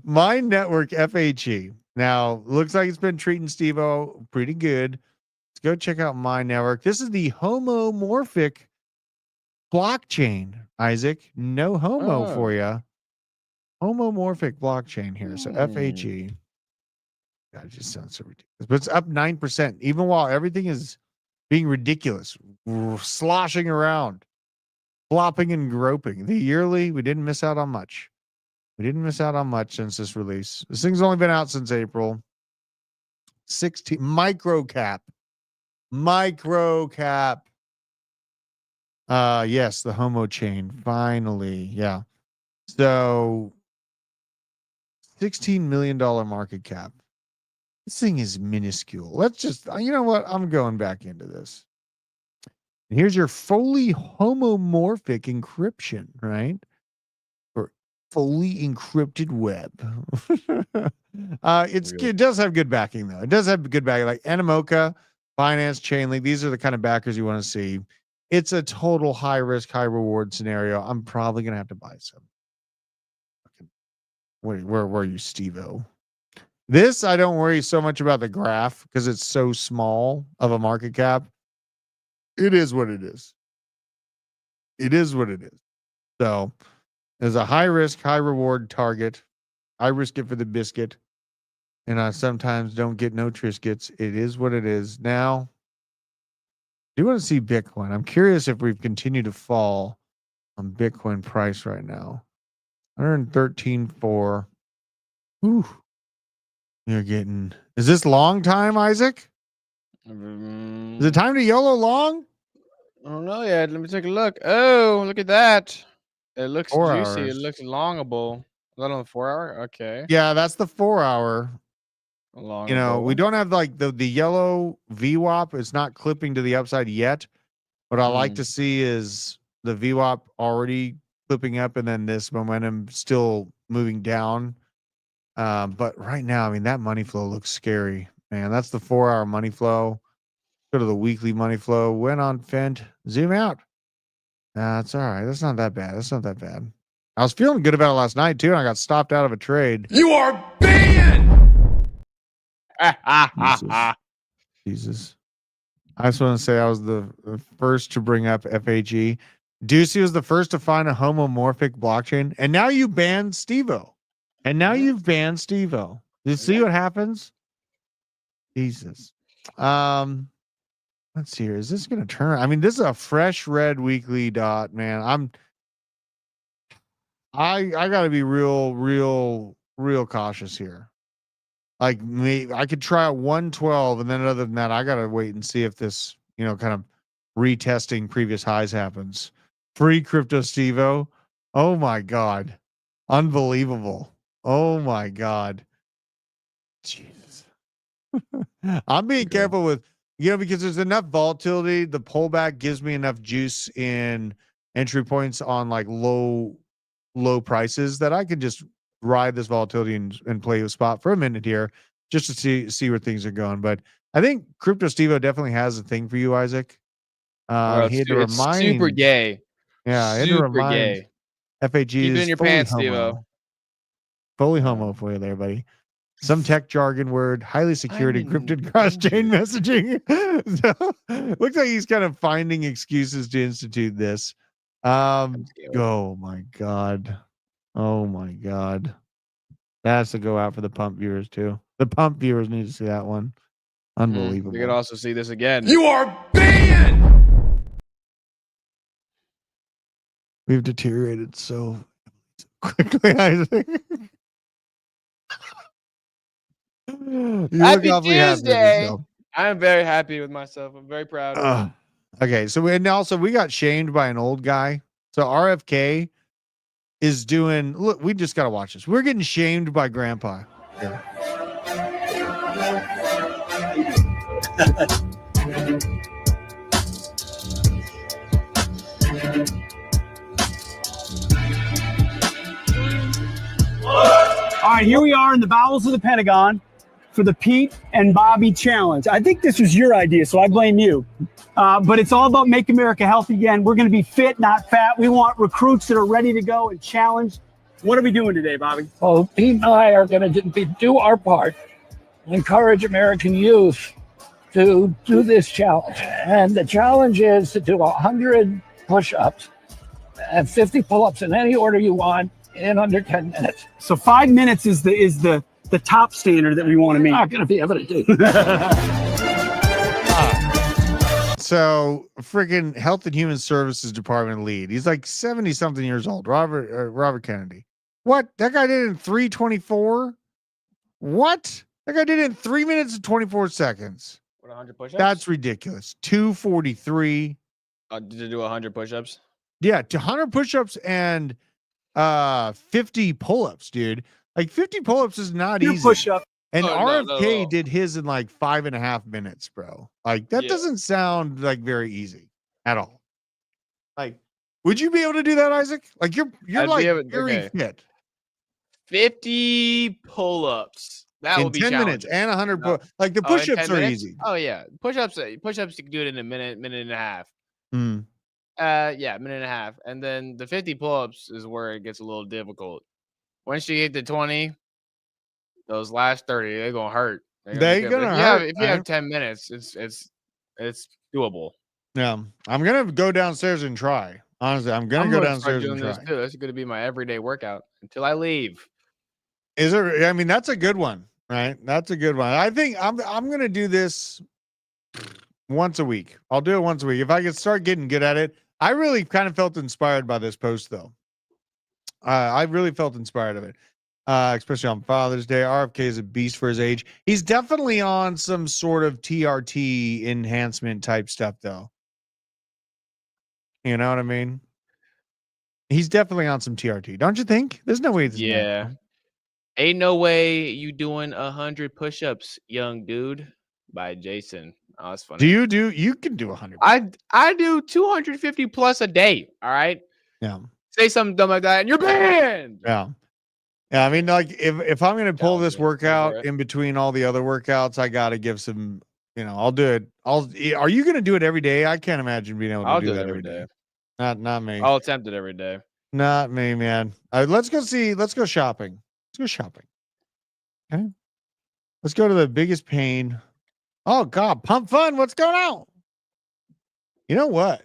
My Network FHE. Now, looks like it's been treating Steve-O pretty good. Let's go check out My Network. This is the homomorphic blockchain, Isaac. No homo for you. homomorphic blockchain here. So FHE. God, it just sounds so ridiculous. But it's up 9%, even while everything is being ridiculous, sloshing around, flopping and groping. The yearly, we didn't miss out on much. We didn't miss out on much since this release. This thing's only been out since April. 16 microcap. Yes, the Homo chain. Finally. Yeah. So $16 million market cap. This thing is minuscule. Let's just, you know what? I'm going back into this. And here's your fully homomorphic encryption, right? Or fully encrypted web. It does have good backing, though. It does have good backing, like Animoca, Binance, Chainlink. These are the kind of backers you want to see. It's a total high risk, high reward scenario. I'm probably gonna have to buy some. Wait, where were you, Steve-O? This, I don't worry so much about the graph because it's so small of a market cap. It is what it is. It is what it is. So there's a high risk, high reward target. I risk it for the biscuit. And I sometimes don't get no Triscuits. It is what it is. Now, I do want to see Bitcoin. I'm curious if we've continued to fall on Bitcoin price right now. 113.4. Ooh. You're getting. Is this long time, Isaac? Is it time to YOLO long? I don't know yet. Let me take a look. Oh, look at that. It looks 4 juicy. hours. It looks longable. Is that on the 4 hour? Okay. Yeah, that's the 4 hour. Longable. You know, we don't have like the yellow VWAP. It's not clipping to the upside yet. What I like to see is the VWAP already clipping up and then this momentum still moving down. But right now, I mean, that money flow looks scary, man. That's the 4 hour money flow. Go to the weekly money flow. Went on Fent. Zoom out. That's all right. That's not that bad. That's not that bad. I was feeling good about it last night, too, and I got stopped out of a trade. You are banned! Jesus. I just want to say I was the first to bring up FHE. Ducey was the first to find a homomorphic blockchain, and now you banned Steve-O. And now you've banned Steve-O. You see what happens? Jesus. Let's see here. Is this going to turn? I mean, this is a fresh red weekly dot, man. I got to be real cautious here. Like me, I could try at 112, and then other than that, I got to wait and see if this, kind of retesting previous highs happens. Free crypto Steve-O. Oh my God. Unbelievable. Oh my God. Jesus. I'm being careful with, because there's enough volatility. The pullback gives me enough juice in entry points on like low prices that I can just ride this volatility and play a spot for a minute here just to see where things are going. But I think Crypto Steve-O definitely has a thing for you, Isaac. He had to remind, super gay. Yeah, I had to remind gay. FHG Keep it in your pants, Steve-O. Fully homo for you there, buddy. Some tech jargon word, highly secured encrypted cross-chain messaging. So, looks like he's kind of finding excuses to institute this. Oh my God. Oh my God. That has to go out for the pump viewers too. The pump viewers need to see that one. Unbelievable. You can also see this again. You are banned! We've deteriorated so quickly, Isaac. Happy Tuesday. I'm very happy with myself. I'm very proud. Okay, so we got shamed by an old guy. So RFK is doing. Look, we just gotta watch this. We're getting shamed by Grandpa. Here. All right, here we are in the bowels of the Pentagon for the Pete and Bobby Challenge. I think this was your idea, so I blame you. But it's all about Make America Healthy Again. We're going to be fit, not fat. We want recruits that are ready to go and challenge. What are we doing today, Bobby? Well, Pete and I are going to do our part, encourage American youth to do this challenge. And the challenge is to do 100 push-ups and 50 pull-ups in any order you want in under 10 minutes. So 5 minutes is the top standard that we want to You're meet. not going to be able to do. So freaking Health and Human Services Department lead. He's like 70 something years old. Robert Kennedy. What? That guy did it in 3:24? What? That guy did it in 3 minutes and 24 seconds. What, 100 push-ups? That's ridiculous. 2:43. Did you do 100 push-ups? Yeah, 100 push-ups and 50 pull-ups, dude. Like 50 pull-ups is not You easy. push up. And Oh, no, RFK no. did his in like 5.5 minutes, bro. Like that Yeah. doesn't sound like very easy at all. Like, would you be able to do that, Isaac? Like you're I'd like be able- very okay. fit 50 pull-ups. That in would be 10 minutes challenging. and 100 No. like the Oh, in push-ups 10 are minutes? easy. Oh yeah, push-ups. Push-ups you can do it in a minute and a half. Hmm. Yeah, minute and a half, and then the 50 pull-ups is where it gets a little difficult. Once you get to 20, those last 30 they're gonna hurt. They're But gonna if hurt, you have right? 10 minutes, it's doable. Yeah, I'm gonna go downstairs and try. Honestly, I'm gonna go start downstairs doing and this try. too. That's gonna be my everyday workout until I leave. Is it? I mean, that's a good one, right? That's a good one. I think I'm gonna do this once a week. I'll do it once a week. If I can start getting good at it. I really kind of felt inspired by this post though. I really felt inspired of it. Especially on Father's Day. RFK is a beast for his age. He's definitely on some sort of TRT enhancement type stuff though. You know what I mean? He's definitely on some TRT, don't you think? There's no way it's Yeah. natural. Ain't no way you doing 100 push-ups, young dude. By Jason. Oh, that's funny. You can do 100. I do 250 plus a day. All right. Yeah. Say something dumb like that, and you're banned. Yeah. Yeah. I mean, like if I'm gonna pull this Challenging. Go for workout it. in between all the other workouts, I gotta give some, I'll do it. Are you gonna do it every day? I can't imagine being able to I'll do do it that every day. Not me. I'll attempt it every day. Not me, man. Let's go shopping. Let's go shopping. Okay. Let's go to the biggest pain. Oh God, Pump Fun. What's going on? You know what?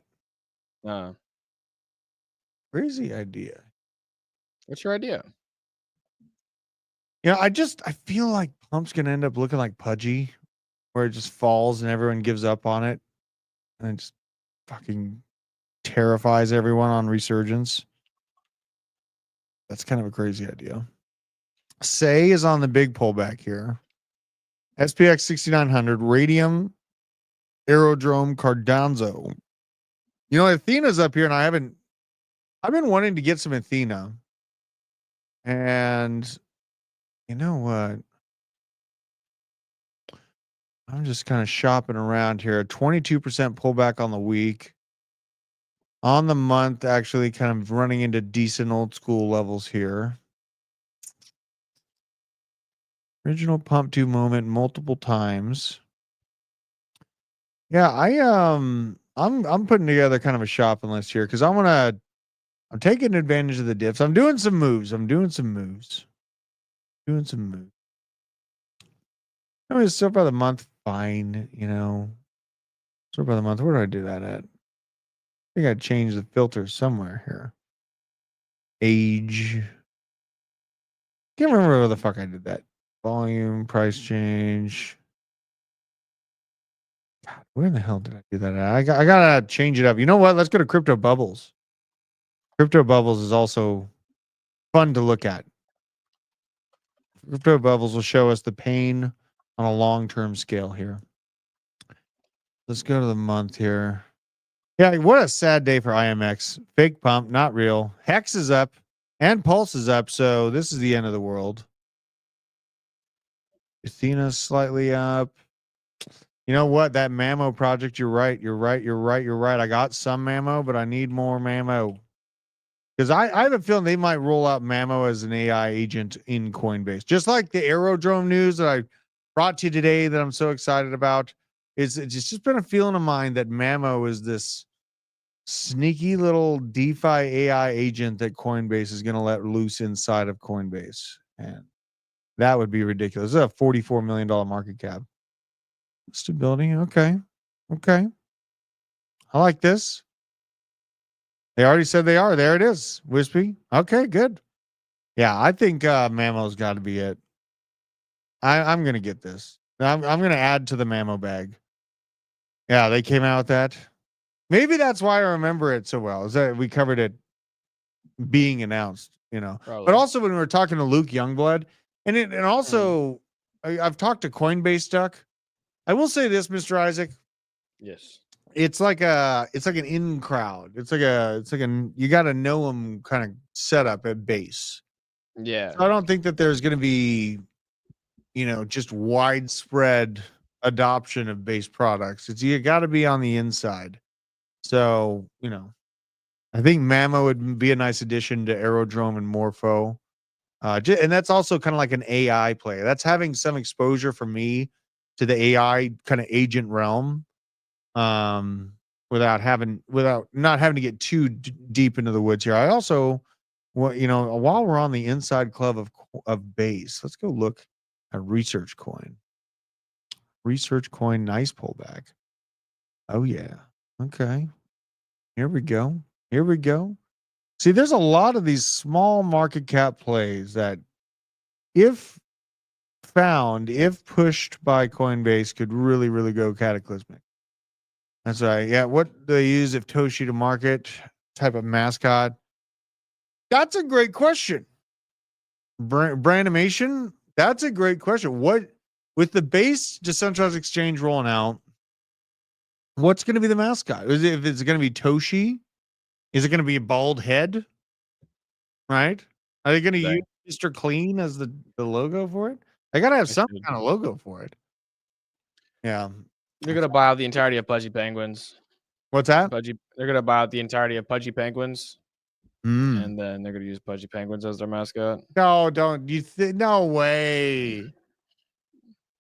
Crazy idea. What's your idea? I feel like Pump's gonna end up looking like Pudgy, where it just falls and everyone gives up on it, and it just fucking terrifies everyone on Resurgence. That's kind of a crazy idea. Say is on the big pullback here. SPX 6900, Radium, Aerodrome, Cardano. Athena's up here, and I've been wanting to get some Athena. And you know what? I'm just kind of shopping around here. 22% pullback on the week. On the month, actually kind of running into decent old school levels here. Original pump to moment multiple times. Yeah, I'm putting together kind of a shopping list here because I'm taking advantage of the dips. I'm doing some moves. I mean, still by the month, fine, Still by the month. Where do I do that at? I think I changed the filter somewhere here. Age. Can't remember where the fuck I did that. Volume, price change. God, where the hell did I do that at? I gotta change it up. You know what? Let's go to Crypto Bubbles. Crypto Bubbles is also fun to look at. Crypto Bubbles will show us the pain on a long-term scale here. Let's go to the month here. Yeah, what a sad day for IMX. Fake pump, not real. Hex is up and Pulse is up, so this is the end of the world. Athena's slightly up. You know what? That Mammo project, you're right. I got some Mammo, but I need more Mammo. Because I have a feeling they might roll out Mammo as an AI agent in Coinbase. Just like the Aerodrome news that I brought to you today that I'm so excited about. It's just been a feeling of mine that Mammo is this sneaky little DeFi AI agent that Coinbase is going to let loose inside of Coinbase. And that would be ridiculous. This is a $44 million market cap. Stability. Okay. I like this. They already said they are. There it is. Wispy. Okay, good. Yeah, I think Mammo's got to be it. I'm gonna get this. I'm gonna add to the Mammo bag. Yeah, they came out with that. Maybe that's why I remember it so well. Is that we covered it being announced, you know. Probably. But also when we were talking to Luke Youngblood, and also I've talked to Coinbase Duck. I will say this, Mr. Isaac. Yes. It's like an in crowd. It's like you got to know them kind of setup at base. Yeah. So I don't think that there's going to be, you know, just widespread adoption of base products. It's you got to be on the inside. So, you know, I think Mammo would be a nice addition to Aerodrome and Morpho. And that's also kind of like an AI play. That's having some exposure for me to the AI kind of agent realm. Without not having to get too deep into the woods here. I also, you know, while we're on the inside club of base, let's go look at Research Coin. Research Coin, nice pullback. Oh yeah. Okay. Here we go. Here we go. See, there's a lot of these small market cap plays that, if pushed by Coinbase, could really, really go cataclysmic. That's right. Yeah. What do they use if Toshi to market type of mascot? That's a great question. Brandimation. That's a great question. What, with the base decentralized exchange rolling out, what's going to be the mascot? Is it, if it's going to be Toshi? Is it going to be a bald head? Right? Are they going to use Mr. Clean as the logo for it? They got to have some kind of logo for it. Yeah. They're gonna buy out the entirety of Pudgy Penguins. What's that? They're gonna buy out the entirety of Pudgy Penguins, Mm. and then they're gonna use Pudgy Penguins as their mascot. No, don't you think? No way.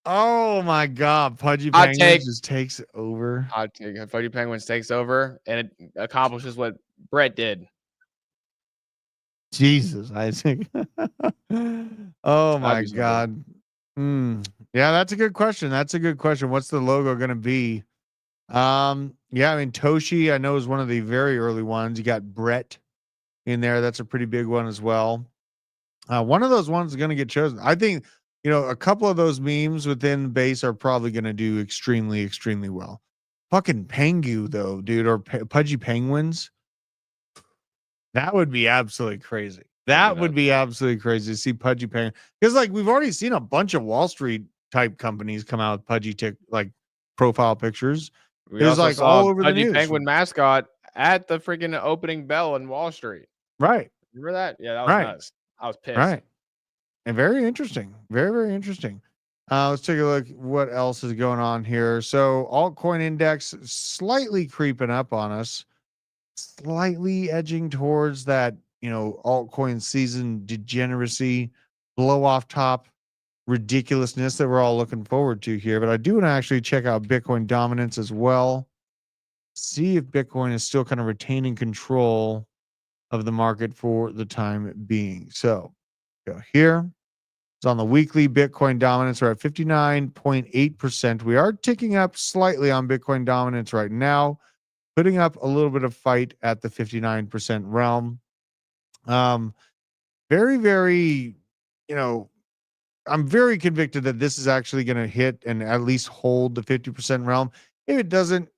Oh my God. Pudgy Penguins just takes over. Pudgy Penguins takes over, and it accomplishes what Brett did. Jesus, Isaac. Oh my God. Yeah, that's a good question. That's a good question. What's the logo going to be? Yeah, I mean, Toshi, I know, is one of the very early ones. You got Brett in there. That's a pretty big one as well. One of those ones is going to get chosen. I think, you know, a couple of those memes within base are probably going to do extremely, extremely well. Fucking Pengu, though, dude, or Pudgy Penguins. That would be absolutely crazy. That would be absolutely crazy to see Pudgy Penguin. Because, like, we've already seen a bunch of Wall Street type companies come out with Pudgy like profile pictures. We also like all over Pudgy the news. Penguin mascot at the freaking opening bell in Wall Street. Right. Remember that? Yeah, that was nuts. I was pissed. Right. And very interesting. Very, very interesting. Let's take a look what else is going on here. So altcoin index slightly creeping up on us, slightly edging towards that, you know, altcoin season degeneracy, blow off top ridiculousness that we're all looking forward to here. But I do want to actually check out Bitcoin dominance as well. See if Bitcoin is still kind of retaining control of the market for the time being. So go here. It's on the weekly Bitcoin dominance. We're at 59.8%. We are ticking up slightly on Bitcoin dominance right now, putting up a little bit of fight at the 59% realm. Very, very, you know, I'm very convicted that this is actually going to hit and at least hold the 50% realm. If it doesn't,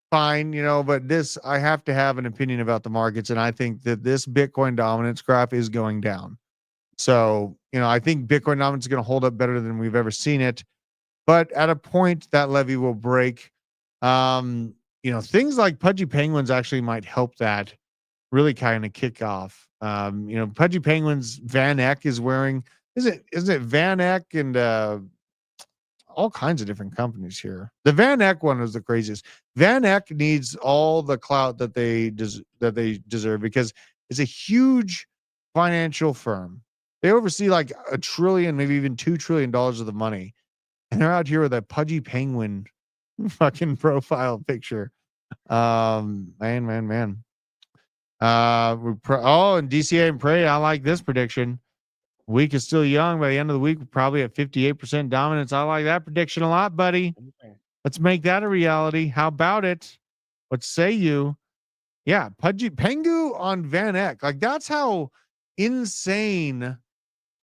fine, you know, but this, I have to have an opinion about the markets. And I think that this Bitcoin dominance graph is going down. So, you know, I think Bitcoin dominance is going to hold up better than we've ever seen it. But at a point, that levy will break. You know, things like Pudgy Penguins actually might help that really kind of kick off. You know, Pudgy Penguins, VanEck is wearing, isn't it VanEck and all kinds of different companies here. The VanEck one is the craziest. VanEck needs all the clout that they deserve because it's a huge financial firm. They oversee like $1 trillion, maybe even $2 trillion of the money, and they're out here with a Pudgy Penguin fucking profile picture. Man. And DCA and Prey. I like this prediction. Week is still young. By the end of the week, we're probably at 58% dominance. I like that prediction a lot, buddy. Let's make that a reality. How about it? What say you? Yeah, Pudgy Pengu on VanEck. Like, that's how insane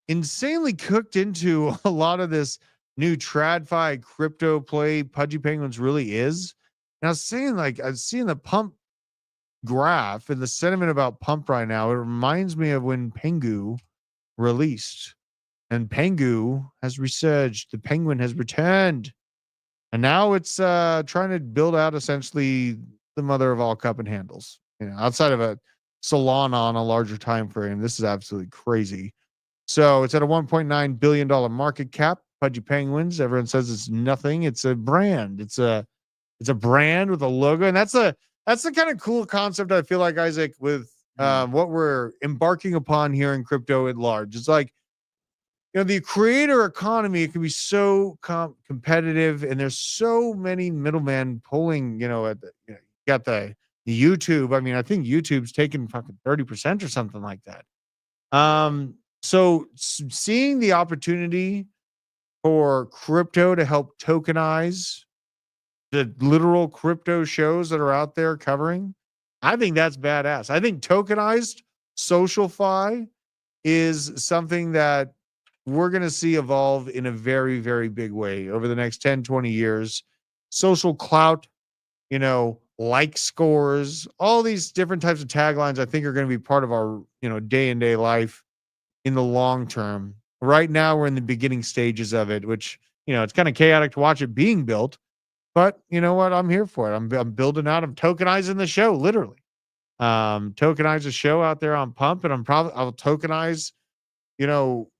insanely cooked into a lot of this new TradFi crypto play Pudgy Penguins really is. And I was saying, like, I've seen the pump graph and the sentiment about pump right now. It reminds me of when Pengu released, and Pengu has resurged. The penguin has returned, and now it's trying to build out essentially the mother of all cup and handles. You know, outside of a Solana on a larger time frame, this is absolutely crazy. So it's at a $1.9 billion market cap. Pudgy Penguins, everyone says it's nothing. It's a brand. It's a brand with a logo, and that's the kind of cool concept I feel like, Isaac, with what we're embarking upon here in crypto at large. It's like, you know, the creator economy, it can be so competitive, and there's so many middlemen pulling, you know, you got the YouTube. I mean, I think YouTube's taken fucking 30% or something like that. So seeing the opportunity for crypto to help tokenize the literal crypto shows that are out there covering, I think that's badass. I think tokenized SocialFi is something that we're going to see evolve in a very, very big way over the next 10, 20 years. Social clout, you know, like scores, all these different types of taglines, I think are going to be part of our, you know, day-in-day life in the long term. Right now, we're in the beginning stages of it, which, you know, it's kind of chaotic to watch it being built. But you know what? I'm here for it. I'm building out. I'm tokenizing the show, literally. Tokenize a show out there on Pump, and I'll tokenize, you know,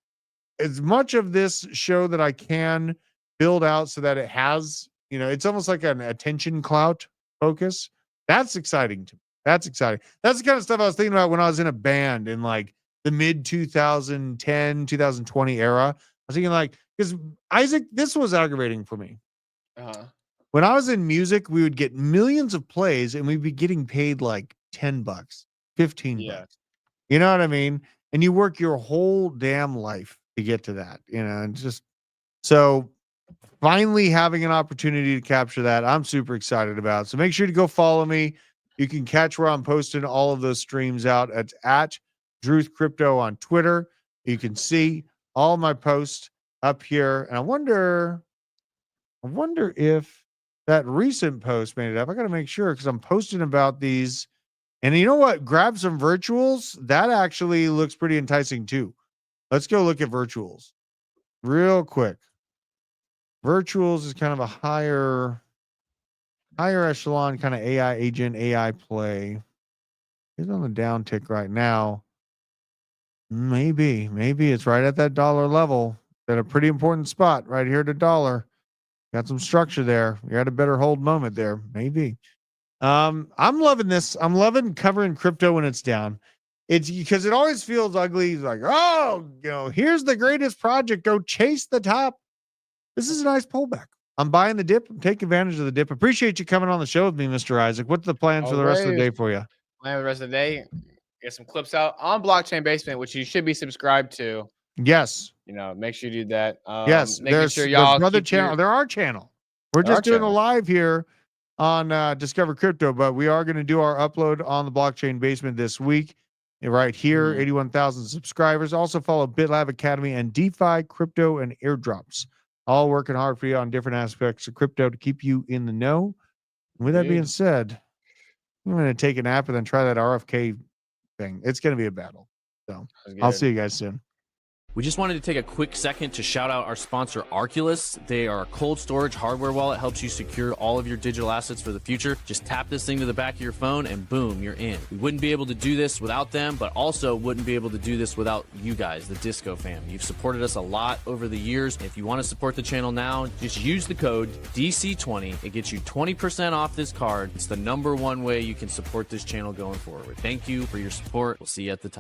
as much of this show that I can build out so that it has, you know, it's almost like an attention clout focus. That's exciting to me. That's exciting. That's the kind of stuff I was thinking about when I was in a band in like the mid 2010, 2020 era. I was thinking like, because Isaac, this was aggravating for me. When I was in music, we would get millions of plays and we'd be getting paid like $10, $15. You know what I mean? And you work your whole damn life to get to that, you know, and just so finally having an opportunity to capture that, I'm super excited about. So make sure to go follow me. You can catch where I'm posting all of those streams out at Druth Crypto on Twitter. You can see all my posts up here. And I wonder if that recent post made it up. I got to make sure because I'm posting about these. And you know what? Grab some virtuals. That actually looks pretty enticing too. Let's go look at virtuals real quick. Virtuals is kind of a higher echelon kind of AI agent, AI play. It's on the downtick right now. Maybe it's right at that dollar level. At a pretty important spot right here at $1. Got some structure there. You had a better hold moment there. Maybe. I'm loving this. I'm loving covering crypto when it's down. It's because it always feels ugly. It's like, oh, you know, here's the greatest project. Go chase the top. This is a nice pullback. I'm buying the dip. I'm taking advantage of the dip. Appreciate you coming on the show with me, Mr. Isaac. What's the plans for the rest of the day for you? Plan for the rest of the day. Get some clips out on Blockchain Basement, which you should be subscribed to. Yes. You know, make sure you do that. Yes. Making sure y'all another channel. There are channel. We're just doing a live here on Discover Crypto, but we are going to do our upload on the Blockchain Basement this week. Right here, 81,000 subscribers. Also follow BitLab Academy and DeFi, crypto, and airdrops. All working hard for you on different aspects of crypto to keep you in the know. And with that being said, I'm going to take a nap and then try that RFK thing. It's going to be a battle. So I'll see you guys soon. We just wanted to take a quick second to shout out our sponsor, Arculus. They are a cold storage hardware wallet, helps you secure all of your digital assets for the future. Just tap this thing to the back of your phone and boom, you're in. We wouldn't be able to do this without them, but also wouldn't be able to do this without you guys, the Disco fam. You've supported us a lot over the years. If you want to support the channel now, just use the code DC20. It gets you 20% off this card. It's the #1 way you can support this channel going forward. Thank you for your support. We'll see you at the top.